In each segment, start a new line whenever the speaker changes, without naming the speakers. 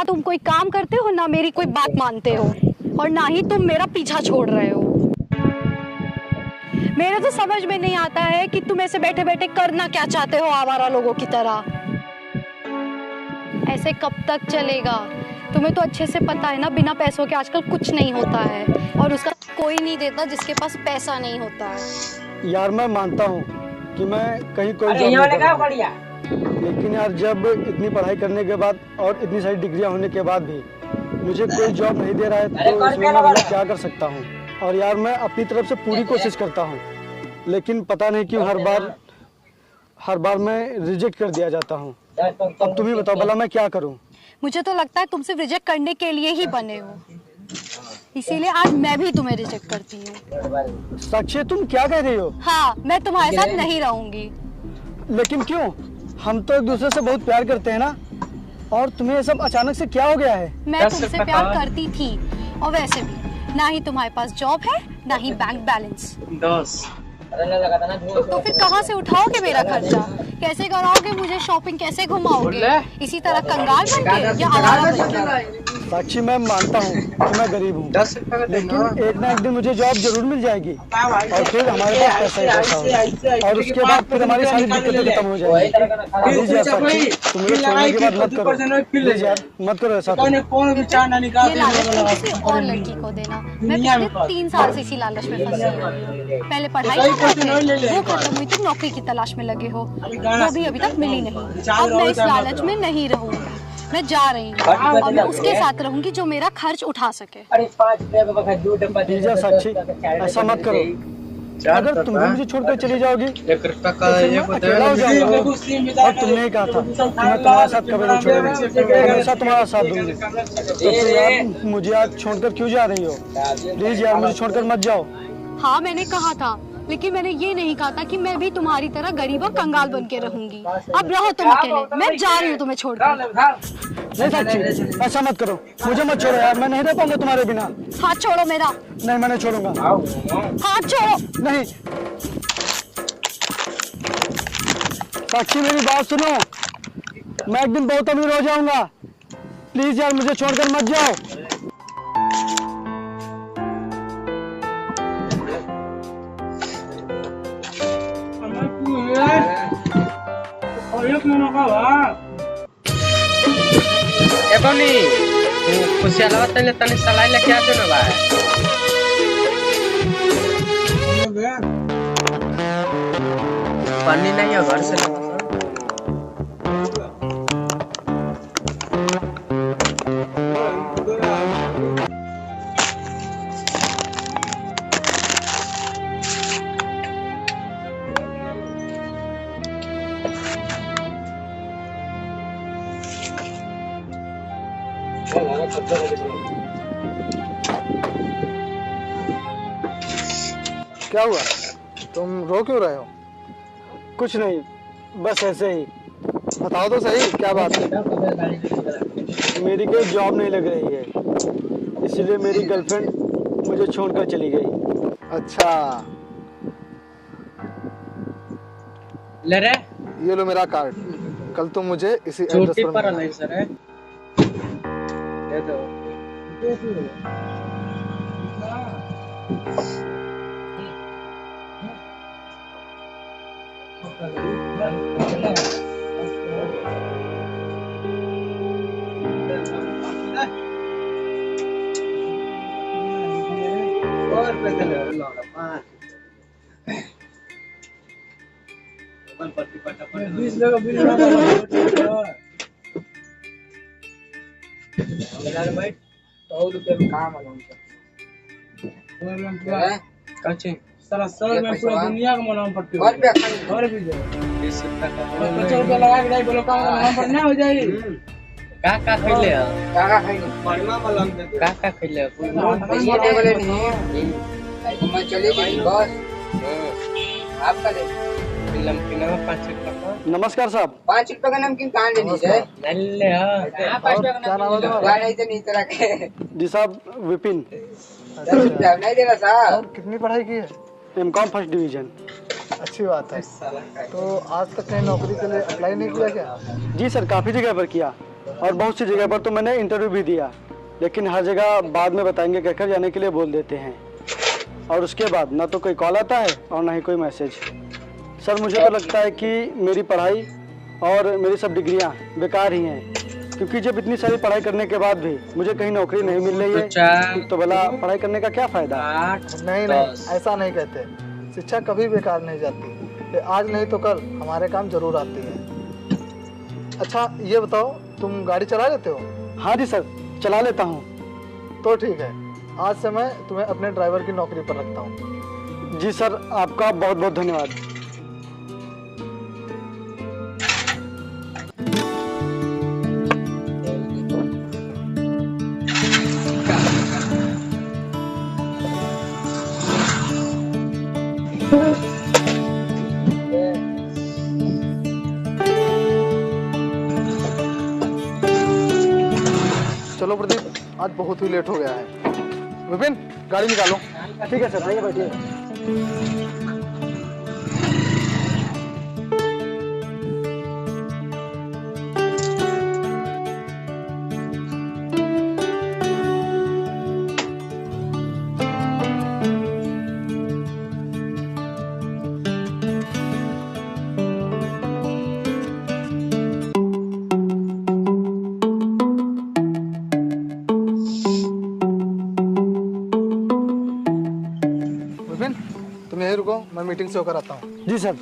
ना तुम कोई काम करते हो ना मेरी कोई बात मानते हो, और ना ही तुम मेरा पीछा छोड़ रहे हो। मेरे तो समझ में नहीं आता है कि तुम ऐसे बैठे बैठे करना क्या चाहते हो आवारा लोगों की तरह। ऐसे कब तक चलेगा? तुम्हें तो अच्छे से पता है ना, बिना पैसों के आजकल कुछ नहीं होता है, और उसका कोई नहीं देता जिसके पास पैसा नहीं होता है।
यार मैं मानता हूँ कि मैं कहीं कोई जॉब नहीं कर रहा, लेकिन यार जब इतनी पढ़ाई करने के बाद और इतनी सारी डिग्रियां होने के बाद भी मुझे कोई जॉब नहीं दे रहा है, तो इसमें मैं भला क्या कर सकता हूँ। और यार मैं अपनी तरफ से पूरी कोशिश करता हूँ, लेकिन पता नहीं क्यों हर बार मैं रिजेक्ट कर दिया जाता हूँ। अब तुम ही बताओ भला मैं क्या करूँ।
मुझे तो लगता है तुम सिर्फ रिजेक्ट करने के लिए ही बने हो, इसीलिए आज मैं भी तुम्हें रिजेक्ट करती हूँ।
साक्षी तुम क्या कह रही हो?
हाँ, मैं तुम्हारे साथ नहीं रहूंगी।
लेकिन क्यों? हम तो एक दूसरे से बहुत प्यार करते हैं ना, और तुम्हें ये सब अचानक से क्या हो गया है?
मैं तुमसे प्यार करती थी, और वैसे भी ना ही तुम्हारे पास जॉब है ना ही बैंक बैलेंस। तो फिर कहाँ से उठाओगे मेरा खर्चा? कैसे कराओगे मुझे शॉपिंग, कैसे घुमाओगे? इसी तरह कंगाल बनके या आवारा बनके?
साक्षी मैं मानता हूँ कि मैं गरीब हूँ, लेकिन एक ना एक दिन मुझे जॉब जरूर मिल जाएगी, और फिर हमारे पास पैसा ही पैसा होगा, और उसके बाद फिर हमारी सारी दिक्कतें खत्म हो जाएंगी। प्लीज यार साक्षी, तुम मुझे छोड़ने के बाद मत करो, प्लीज यार मत करो ऐसा।
ये लालच तुम किसी और लड़की को देना। मैं पिछले 3 साल से इसी लालच में फंसी हूँ। पहले पढ़ाई करते थे, वो खत्म हुई, तुम नौकरी की तलाश में लगे हो, वो भी अभी तक मिली नहीं। अब मैं इस लालच में नहीं रहूंगी, मैं जा रही हूँ, और मैं उसके साथ रहूंगी जो मेरा खर्च उठा सके।
प्लीज यार साक्षी, ऐसा मत करो। अगर तुम भी मुझे छोड़कर चली जाओगी तो फिर मैं अकेला हो जाऊंगा, और तुमने ही कहा था कि मैं तुम्हारे साथ कभी नहीं छोड़ूंगी, हमेशा तुम्हारा साथ दूंगी। तो फिर यार मुझे आज छोड़कर क्यों जा रही हो? प्लीज यार मुझे छोड़कर मत जाओ।
हाँ मैंने कहा था, लेकिन मैंने ये नहीं कहा था कि मैं भी तुम्हारी तरह गरीब और कंगाल बन के रहूंगी। अब रहो तुम अकेले, मैं जा रही हूँ तुम्हें छोड़कर।
नहीं साक्षी, ऐसा मत करो, मुझे मत छोड़ो यार, मैं नहीं रह पाऊंगा तुम्हारे बिना।
हाथ छोड़ो मेरा।
नहीं मैं नहीं छोड़ूंगा।
हाथ छोड़ो।
नहीं साक्षी मेरी बात सुनो, मैं एक दिन बहुत अमीर हो जाऊंगा, प्लीज यार मुझे छोड़कर मत जाओ।
Ebony, usia lawat tanya tani salai lagi aja na ba? पानी नहीं है घर से
क्या हुआ? तुम रो क्यों रहे हो? कुछ नहीं, बस ऐसे ही। बताओ तो सही क्या बात है? मेरी कोई जॉब नहीं लग रही है, इसलिए मेरी गर्लफ्रेंड मुझे छोड़कर चली गई।
अच्छा,
ले रे
ये लो मेरा कार्ड, कल तुम मुझे इसी एड्रेस
छोटी
पर
पर
मिलना।
नहीं सर है दे दो। और पैसे ले लो पाँच 20 लोग भाई 100 रुपये में काम है कच्चे सारा 100 में पूरा दुनिया का मनाम पड़ती है और भी जाए 20 रुपया लगा के जाए बोलो काम मनाम पड़ना हो जाए। का खइले का खइले परमा मलम दे का खइले ये बोले नहीं मैं चले गई बस आपका ले नमकीन 5 रुपया।
नमस्कार साहब।
5 रुपए का नमकीन कहाँ लेनी है?
ले हां 5 रुपया
क्या नाम है तुम्हारा?
गाड़ी तो नहीं तरह के
जी साहब, विपिन।
10 रुपया नहीं देगा साहब।
कितनी पढ़ाई की है?
MCom first division.
अच्छी बात है। तो आज तक कहीं नौकरी के लिए अप्लाई नहीं किया क्या?
जी सर, काफ़ी जगह पर किया, और बहुत सी जगह पर तो मैंने इंटरव्यू भी दिया, लेकिन हर जगह बाद में बताएंगे कहकर जाने के लिए बोल देते हैं। और उसके बाद ना तो कोई कॉल आता है और ना ही कोई मैसेज। सर मुझे तो लगता है कि मेरी पढ़ाई और मेरी सब डिग्रियां बेकार ही हैं, क्योंकि जब इतनी सारी पढ़ाई करने के बाद भी मुझे कहीं नौकरी नहीं मिल रही है तो भला पढ़ाई करने का क्या फ़ायदा।
नहीं ऐसा नहीं कहते, शिक्षा कभी बेकार नहीं जाती। ये आज नहीं तो कल हमारे काम जरूर आती है। अच्छा ये बताओ, तुम गाड़ी चला लेते हो?
हाँ जी सर, चला लेता हूँ।
तो ठीक है, आज से मैं तुम्हें अपने ड्राइवर की नौकरी पर रखता हूँ।
जी सर, आपका बहुत बहुत धन्यवाद।
चलो प्रदीप, आज बहुत ही लेट हो गया है। विपिन, गाड़ी निकालो।
ठीक है सर, आइए बैठिए।
विपिन, तुम यहीं रुको, मैं मीटिंग से होकर आता हूँ।
जी सर।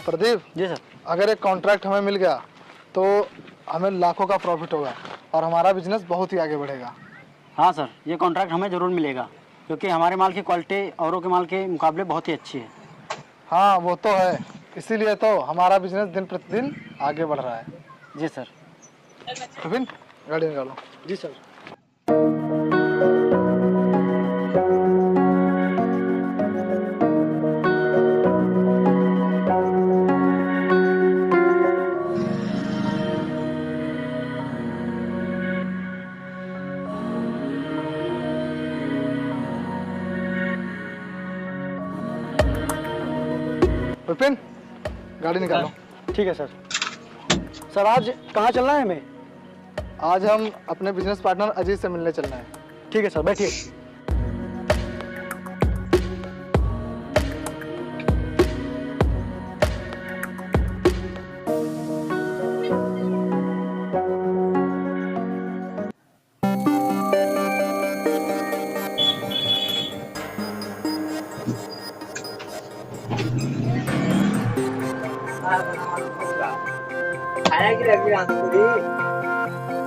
प्रदीप
जी सर।
अगर एक कॉन्ट्रैक्ट हमें मिल गया तो हमें लाखों का प्रॉफिट होगा और हमारा बिजनेस बहुत ही आगे बढ़ेगा।
हाँ सर, ये कॉन्ट्रैक्ट हमें ज़रूर मिलेगा, क्योंकि हमारे माल की क्वालिटी औरों के माल के मुकाबले बहुत ही अच्छी है।
हाँ वो तो है, इसीलिए तो हमारा बिजनेस दिन प्रतिदिन आगे बढ़ रहा है।
जी सर।
विपिन, गाड़ी निकालो।
जी सर।
विपिन, गाड़ी निकालो।
ठीक है सर। सर आज कहाँ चलना है हमें?
आज हम अपने बिजनेस पार्टनर अजीत से मिलने चलना है।
ठीक है सर, बैठिए।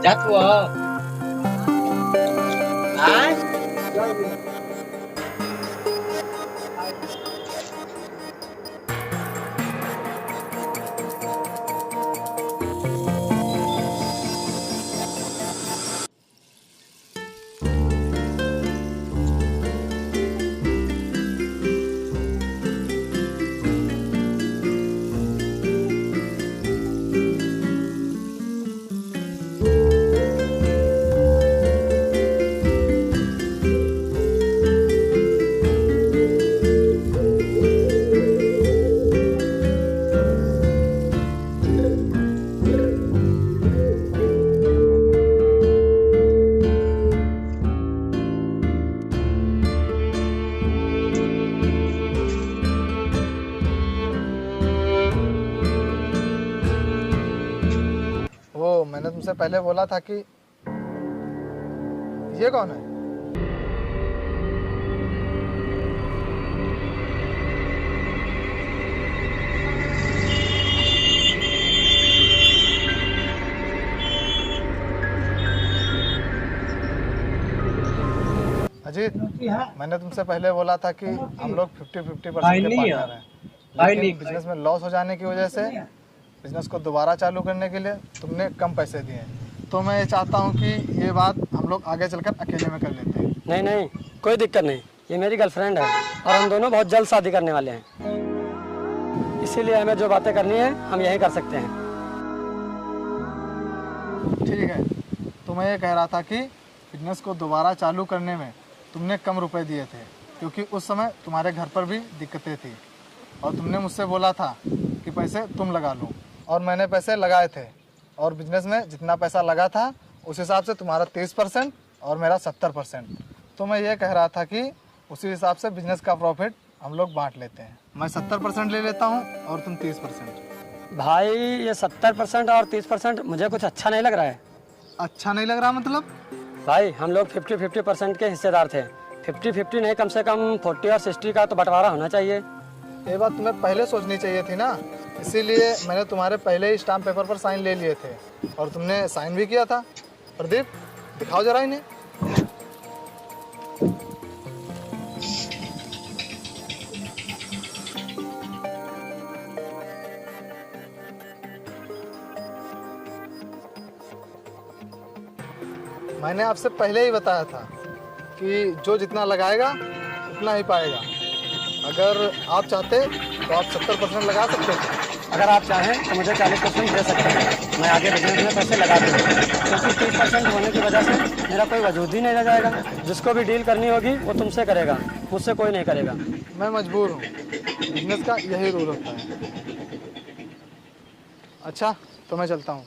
जात हुआ
मैंने तुमसे पहले बोला था कि ये कौन है? मैंने तुमसे पहले बोला था कि हम लोग 50-50% के
भाई नहीं है।
पार्टनर हैं, लेकिन बिजनेस में लॉस हो जाने की वजह से बिजनेस को दोबारा चालू करने के लिए तुमने कम पैसे दिए। तो मैं ये चाहता हूँ कि ये बात हम लोग आगे चलकर अकेले में कर लेते हैं।
नहीं नहीं, कोई दिक्कत नहीं। ये मेरी गर्लफ्रेंड है और हम दोनों बहुत जल्द शादी करने वाले हैं, इसीलिए हमें जो बातें करनी है हम यही कर सकते हैं।
ठीक है, तो मैं ये कह रहा था कि बिजनेस को दोबारा चालू करने में तुमने कम रुपए दिए थे, क्योंकि उस समय तुम्हारे घर पर भी दिक्कतें थी और तुमने मुझसे बोला था कि पैसे तुम लगा लो, और मैंने पैसे लगाए थे। और बिजनेस में जितना पैसा लगा था उस हिसाब से तुम्हारा 30% और मेरा 70%। तो मैं ये कह रहा था कि उसी हिसाब से बिजनेस का प्रॉफिट हम लोग बांट लेते हैं। मैं 70% ले लेता हूँ और तुम 30%।
भाई ये 70% और 30% मुझे कुछ अच्छा नहीं लग रहा है।
अच्छा नहीं लग रहा मतलब?
भाई हम लोग 50-50% के हिस्सेदार थे। 50-50 नहीं, कम से कम 40 और 60 का तो बंटवारा होना चाहिए।
ये बात तुम्हें पहले सोचनी चाहिए थी ना, इसीलिए मैंने तुम्हारे पहले ही स्टाम्प पेपर पर साइन ले लिए थे और तुमने साइन भी किया था। प्रदीप, दिखाओ जरा इन्हें। मैंने आपसे पहले ही बताया था कि जो जितना लगाएगा उतना ही पाएगा। अगर आप चाहते तो आप 70% लगा सकते थे।
अगर आप चाहें तो मुझे 40% दे सकते हैं, मैं आगे बिजनेस में पैसे लगा दूँगा, क्योंकि 30% होने की वजह से मेरा कोई वजूद ही नहीं रह जाएगा। जिसको भी डील करनी होगी वो तुमसे करेगा, मुझसे कोई नहीं करेगा।
मैं मजबूर हूँ, बिजनेस का यही रूल होता है। अच्छा, तो मैं चलता हूँ।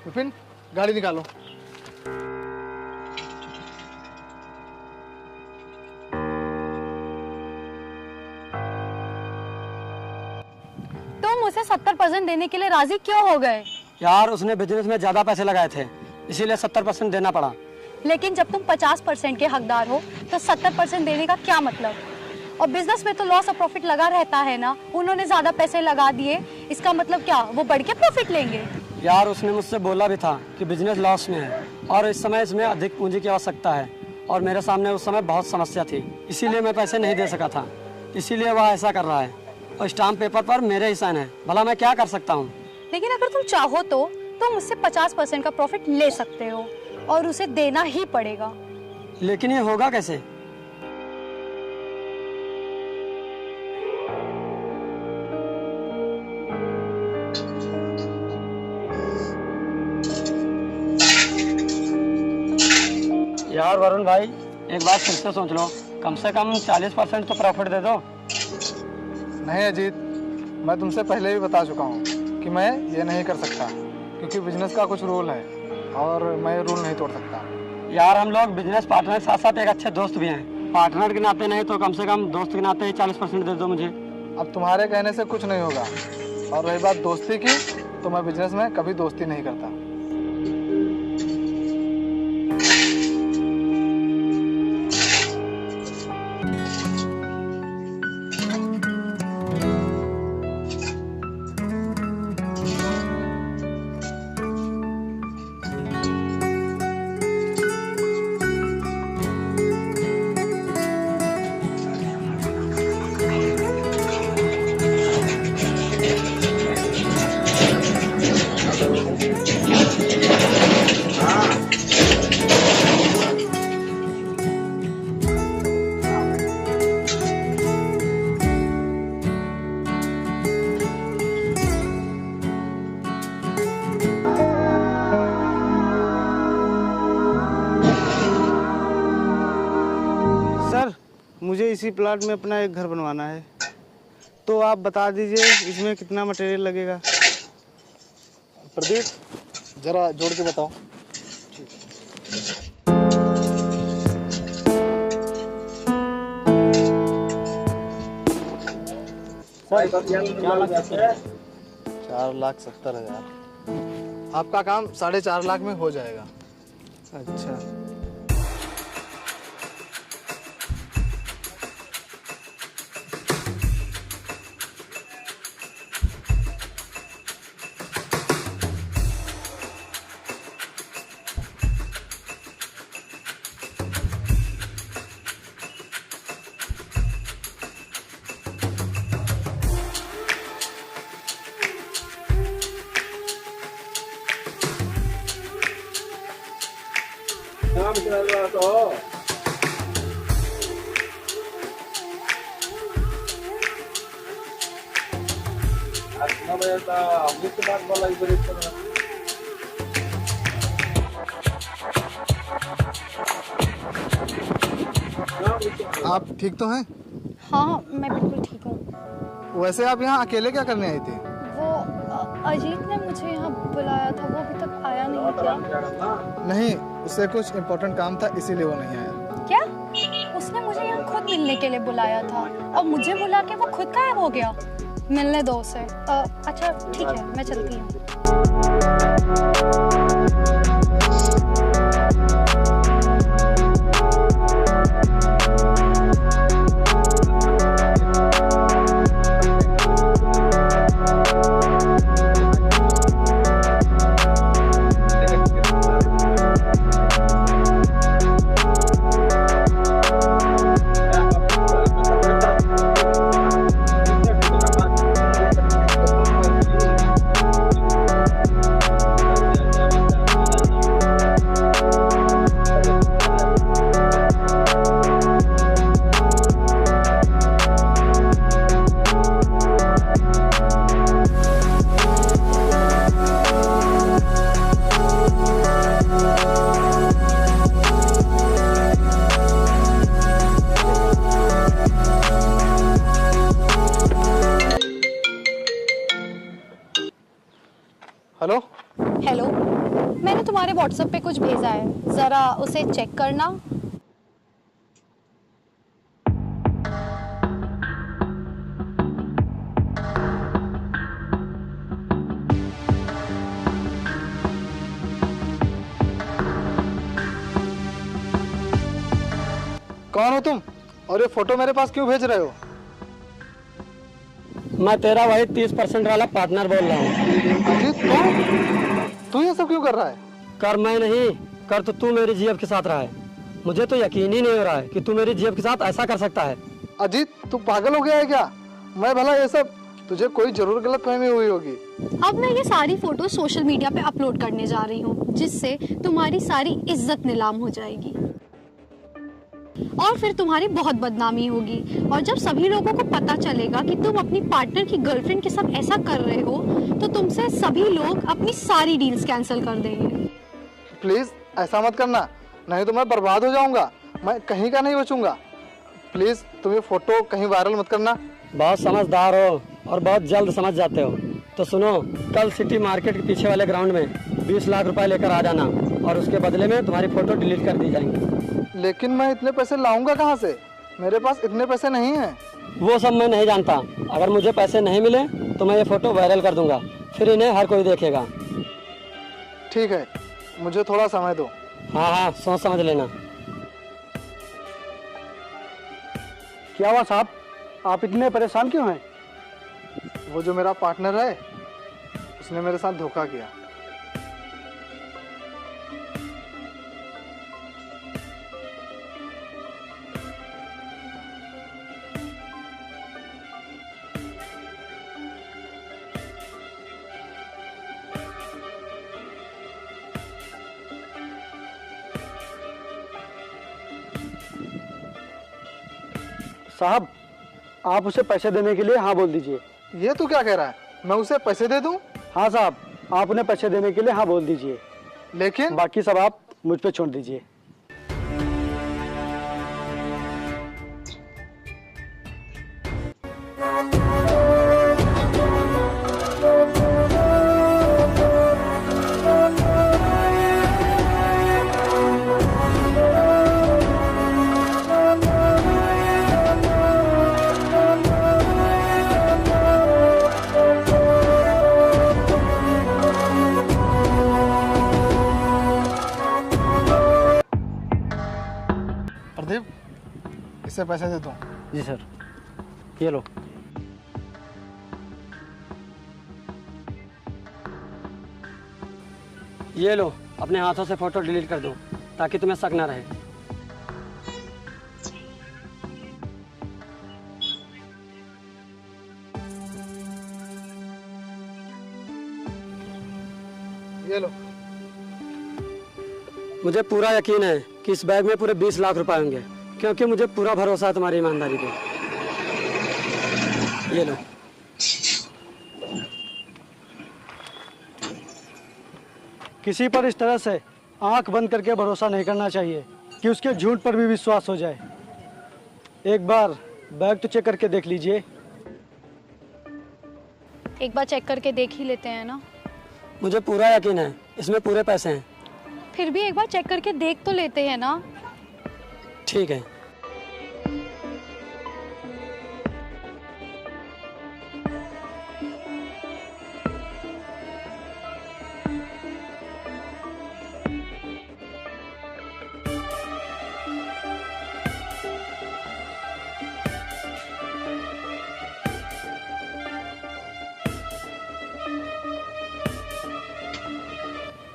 विपिन, गाड़ी निकालो।
तुम मुझे 70% देने के लिए राजी क्यों हो गए?
यार उसने बिजनेस में ज़्यादा पैसे लगाए थे, इसीलिए 70% देना पड़ा।
लेकिन जब तुम 50% के हकदार हो तो 70% देने का क्या मतलब? और बिजनेस में तो लॉस और प्रॉफिट लगा रहता है ना। उन्होंने ज्यादा पैसे लगा दिए, इसका मतलब क्या वो बढ़ के प्रॉफिट लेंगे?
यार उसने मुझसे बोला भी था कि बिजनेस लॉस में है और इस समय इसमें अधिक पूंजी की आवश्यकता है, और मेरे सामने उस समय बहुत समस्या थी, इसीलिए मैं पैसे नहीं दे सका था। इसीलिए वह ऐसा कर रहा है और स्टाम्प पेपर पर मेरे ही साइन है। भला मैं क्या कर सकता हूँ?
लेकिन अगर तुम चाहो तो तुम मुझसे 50% का प्रॉफिट ले सकते हो और उसे देना ही पड़ेगा।
लेकिन ये होगा कैसे? यार वरुण भाई, एक बात फिर से सोच लो, कम से कम 40% तो प्रॉफिट दे दो।
नहीं अजीत, मैं तुमसे पहले भी बता चुका हूँ कि मैं ये नहीं कर सकता, क्योंकि बिजनेस का कुछ रूल है और मैं रूल नहीं तोड़ सकता।
यार हम लोग बिजनेस पार्टनर के साथ साथ एक अच्छे दोस्त भी हैं। पार्टनर के नाते नहीं तो कम से कम दोस्त के नाते ही 40% दे दो मुझे।
अब तुम्हारे कहने से कुछ नहीं होगा, और रही बात दोस्ती की, तो मैं बिजनेस में कभी दोस्ती नहीं करता।
मुझे इसी प्लाट में अपना एक घर बनवाना है, तो आप बता दीजिए इसमें कितना मटेरियल लगेगा।
प्रदीप, जरा जोड़ के बताओ।
सर
4,70,000। आपका काम 4.5 लाख में हो जाएगा।
अच्छा,
आप ठीक तो हैं?
हाँ मैं बिल्कुल ठीक हूँ।
वैसे आप यहाँ अकेले क्या करने आए थे?
वो अजीत ने मुझे यहाँ बुलाया था, वो अभी तक आया नहीं क्या?
नहीं, उससे कुछ इम्पोर्टेंट काम था इसीलिए वो नहीं आया।
क्या? उसने मुझे यहाँ खुद मिलने के लिए बुलाया था और मुझे बुला के वो खुद गायब हो गया। मिलने दो उसे। अच्छा ठीक है, मैं चलती हूँ।
हेलो,
हेलो, मैंने तुम्हारे व्हाट्सएप पे कुछ भेजा है, जरा उसे चेक करना।
कौन हो तुम और ये फोटो मेरे पास क्यों भेज रहे हो?
मैं तेरा वही 30% वाला पार्टनर बोल रहा हूँ।
अजीत, तू ये सब क्यों कर रहा है?
कर मैं नहीं, कर तो तू मेरी जीएफ के साथ रहा है। मुझे तो यकीन ही नहीं हो रहा है कि तू मेरी जीएफ के साथ ऐसा कर सकता है।
अजीत, तू पागल हो गया है क्या? मैं भला ये सब, तुझे कोई जरूर गलतफहमी हुई होगी।
अब मैं ये सारी फोटो सोशल मीडिया पे अपलोड करने जा रही हूँ, जिससे तुम्हारी सारी इज्जत नीलाम हो जाएगी और फिर तुम्हारी बहुत बदनामी होगी। और जब सभी लोगों को पता चलेगा कि तुम अपनी पार्टनर की गर्लफ्रेंड के साथ ऐसा कर रहे हो, तो तुमसे सभी लोग अपनी सारी डील्स कैंसिल कर देंगे।
प्लीज ऐसा मत करना, नहीं तो मैं बर्बाद हो जाऊंगा। मैं कहीं का नहीं बचूंगा। प्लीज तुम ये फोटो कहीं वायरल मत करना।
बहुत समझदार हो और बहुत जल्द समझ जाते हो। तो सुनो, कल सिटी मार्केट के पीछे वाले ग्राउंड में 20 लाख रुपए लेकर आ जाना और उसके बदले में तुम्हारी फोटो डिलीट कर दी जाएंगी।
लेकिन मैं इतने पैसे लाऊंगा कहाँ से? मेरे पास इतने पैसे नहीं हैं।
वो सब मैं नहीं जानता। अगर मुझे पैसे नहीं मिले तो मैं ये फोटो वायरल कर दूंगा, फिर इन्हें हर कोई देखेगा।
ठीक है, मुझे थोड़ा समय दो।
हाँ हाँ, सोच समझ लेना।
क्या हुआ साहब, आप इतने परेशान क्यों हैं?
वो जो मेरा पार्टनर है, उसने मेरे साथ धोखा किया।
साहब, आप उसे पैसे देने के लिए हाँ बोल दीजिए।
ये तू क्या कह रहा है? मैं उसे पैसे दे दूं?
हाँ साहब, आप उन्हें पैसे देने के लिए हाँ बोल दीजिए।
लेकिन
बाकी सब आप मुझ पे छोड़ दीजिए।
प्रदीप, इससे पैसे दे दो।
जी सर, ये लो। ये लो, अपने हाथों से फोटो डिलीट कर दो ताकि तुम्हें शक ना रहे।
ये लो।
मुझे पूरा यकीन है कि इस बैग में पूरे 20 लाख रुपए होंगे, क्योंकि मुझे पूरा भरोसा है तुम्हारी ईमानदारी पे। ये लो।
किसी पर इस तरह से आंख बंद करके भरोसा नहीं करना चाहिए कि उसके झूठ पर भी विश्वास हो जाए। एक बार बैग तो चेक करके देख लीजिए।
एक बार चेक करके देख ही लेते हैं ना।
मुझे पूरा यकीन है इसमें पूरे पैसे हैं।
फिर भी एक बार चेक करके देख तो लेते हैं ना।
ठीक है।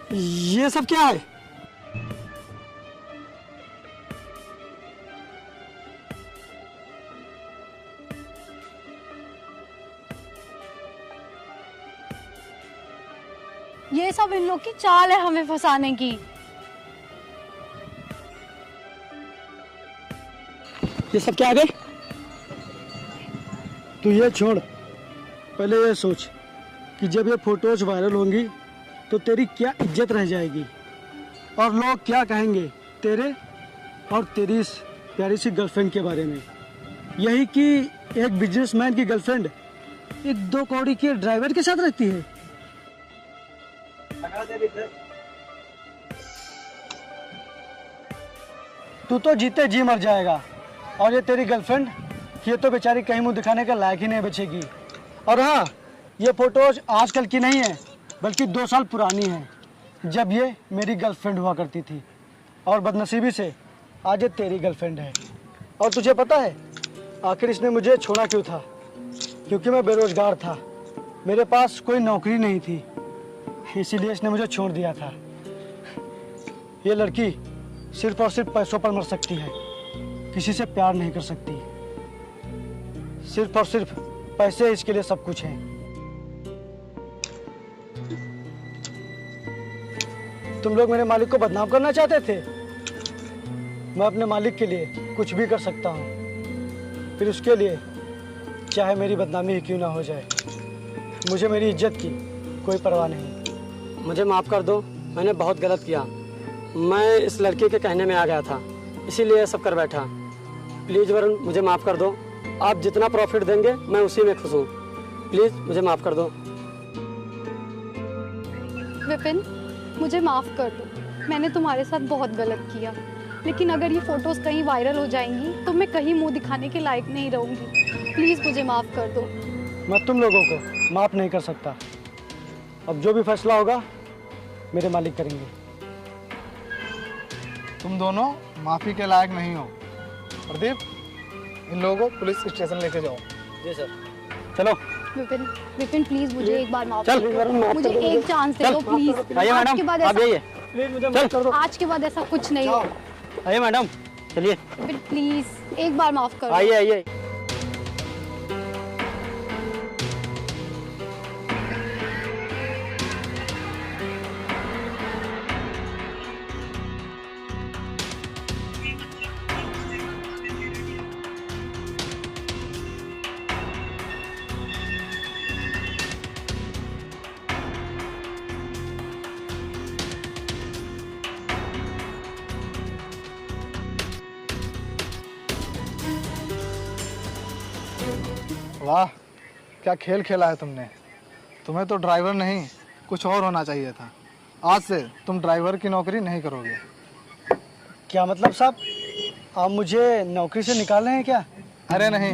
ये सब क्या है?
ये सब इन लोग की चाल है हमें फंसाने की।
ये सब क्या है?
तू ये छोड़, पहले ये सोच कि जब ये फोटोज वायरल होंगी तो तेरी क्या इज्जत रह जाएगी और लोग क्या कहेंगे तेरे और तेरी इस प्यारी सी गर्लफ्रेंड के बारे में। यही कि एक बिजनेसमैन की गर्लफ्रेंड एक 2 कौड़ी के ड्राइवर के साथ रहती है। तू तो जीते जी मर जाएगा और ये तेरी गर्लफ्रेंड, ये तो बेचारी कहीं मुंह दिखाने का लायक ही नहीं बचेगी। और हाँ, ये फोटोज आजकल की नहीं है बल्कि 2 साल पुरानी है, जब ये मेरी गर्लफ्रेंड हुआ करती थी और बदनसीबी से आज ये तेरी गर्लफ्रेंड है। और तुझे पता है आखिर इसने मुझे छोड़ा क्यों था? क्योंकि मैं बेरोजगार था, मेरे पास कोई नौकरी नहीं थी, इसीलिए इसने मुझे छोड़ दिया था। ये लड़की सिर्फ और सिर्फ पैसों पर मर सकती है, किसी से प्यार नहीं कर सकती। सिर्फ और सिर्फ पैसे इसके लिए सब कुछ हैं। तुम लोग मेरे मालिक को बदनाम करना चाहते थे। मैं अपने मालिक के लिए कुछ भी कर सकता हूँ, फिर उसके लिए चाहे मेरी बदनामी ही क्यों ना हो जाए। मुझे मेरी इज्जत की कोई परवाह नहीं।
मुझे माफ़ कर दो, मैंने बहुत गलत किया। मैं इस लड़के के कहने में आ गया था, इसीलिए सब कर बैठा। प्लीज़ वरुण, मुझे माफ़ कर दो। आप जितना प्रॉफिट देंगे मैं उसी में खुश हूँ। प्लीज़ मुझे माफ़ कर दो।
विपिन, मुझे माफ़ कर दो। मैंने तुम्हारे साथ बहुत गलत किया, लेकिन अगर ये फोटोज़ कहीं वायरल हो जाएंगी तो मैं कहीं मुंह दिखाने के लायक नहीं रहूँगी। प्लीज़ मुझे माफ़ कर दो।
मैं तुम लोगों को माफ़ नहीं कर सकता। अब जो भी फैसला होगा मेरे मालिक करेंगे।
तुम दोनों माफ़ी के लायक नहीं हो। प्रदीप, इन लोगों को पुलिस स्टेशन लेके जाओ।
जी सर।
चलो।
विपिन, विपिन प्लीज मुझे एक बार माफ
चल,
कर दो। मुझे एक चांस दे दो प्लीज।
आइए
आज के
मैडम,
बाद
आप
ऐसा,
आइए।
प्लीज मुझे माफ कर दो।
आज के बाद ऐसा कुछ नहीं हो।
आइए मैडम, चलिए।
विपिन प्लीज एक बार माफ कर दो।
आइए आइए।
वाह, क्या खेल खेला है तुमने। तुम्हें तो ड्राइवर नहीं कुछ और होना चाहिए था। आज से तुम ड्राइवर की नौकरी नहीं करोगे।
क्या मतलब साहब, आप मुझे नौकरी से निकाल रहे हैं क्या?
अरे नहीं,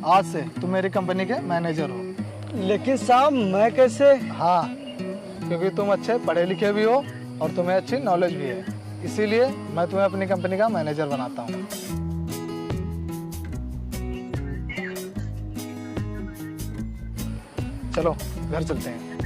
आज से तुम मेरी कंपनी के मैनेजर हो।
लेकिन साहब मैं कैसे?
हाँ, क्योंकि तुम अच्छे पढ़े लिखे भी हो और तुम्हें अच्छी नॉलेज भी है, इसीलिए मैं तुम्हें अपनी कंपनी का मैनेजर बनाता हूँ। चलो घर चलते हैं।